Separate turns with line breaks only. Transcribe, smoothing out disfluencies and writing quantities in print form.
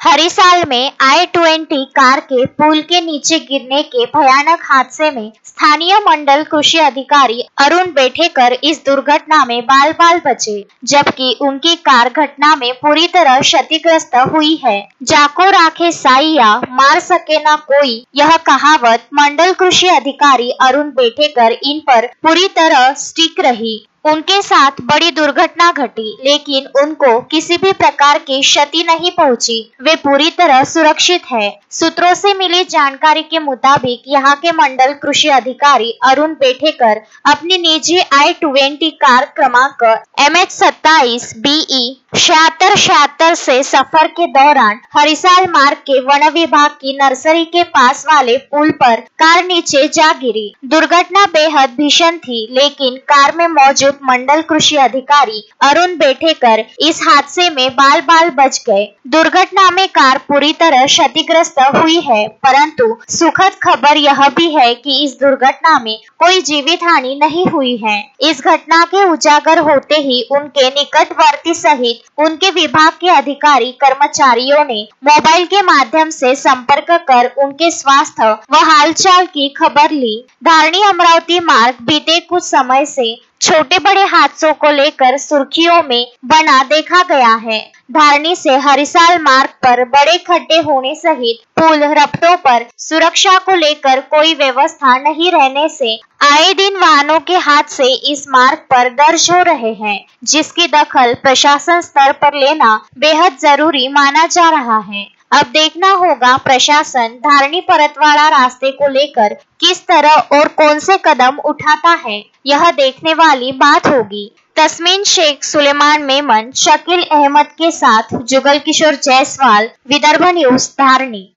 हरिसाल में I-20 car के पुल के नीचे गिरने के भयानक हादसे में स्थानीय मंडल कृषि अधिकारी अरुण बेठेकर इस दुर्घटना में बाल बाल बचे, जबकि उनकी कार घटना में पूरी तरह क्षतिग्रस्त हुई है। जाको राखे साइया मार सके ना कोई, यह कहावत मंडल कृषि अधिकारी अरुण बेठेकर इन पर पूरी तरह स्टिक रही। उनके साथ बड़ी दुर्घटना घटी, लेकिन उनको किसी भी प्रकार की क्षति नहीं पहुंची। वे पूरी तरह सुरक्षित है। सूत्रों से मिली जानकारी के मुताबिक यहाँ के मंडल कृषि अधिकारी अरुण बेठेकर अपनी निजी I-20 कार क्रमांक MH27 BE 7676 से सफर के दौरान हरिसाल मार्ग के वन विभाग की नर्सरी के पास वाले पुल पर कार नीचे जा गिरी। दुर्घटना बेहद भीषण थी, लेकिन कार में मौजूद मंडल कृषि अधिकारी अरुण बेठेकर इस हादसे में बाल बाल बच गए। दुर्घटना में कार पूरी तरह क्षतिग्रस्त हुई है, परंतु सुखद खबर यह भी है कि इस दुर्घटना में कोई जीवित हानि नहीं हुई है। इस घटना के उजागर होते ही उनके निकटवर्ती सहित उनके विभाग के अधिकारी कर्मचारियों ने मोबाइल के माध्यम से संपर्क कर उनके स्वास्थ्य व हालचाल की खबर ली। धारणी अमरावती मार्ग बीते कुछ समय से छोटे बड़े हादसों को लेकर सुर्खियों में बना देखा गया है। धारणी से हरिसाल मार्ग पर बड़े खड्डे होने सहित पुल रपटों पर सुरक्षा को लेकर कोई व्यवस्था नहीं रहने से आए दिन वाहनों के हादसे इस मार्ग पर दर्ज हो रहे हैं, जिसकी दखल प्रशासन स्तर पर लेना बेहद जरूरी माना जा रहा है। अब देखना होगा प्रशासन धारणी परतवाड़ा रास्ते को लेकर किस तरह और कौन से कदम उठाता है, यह देखने वाली बात होगी। तस्मीन शेख, सुलेमान मेमन, शकील अहमद के साथ जुगल किशोर जायसवाल, विदर्भ न्यूज, धारणी।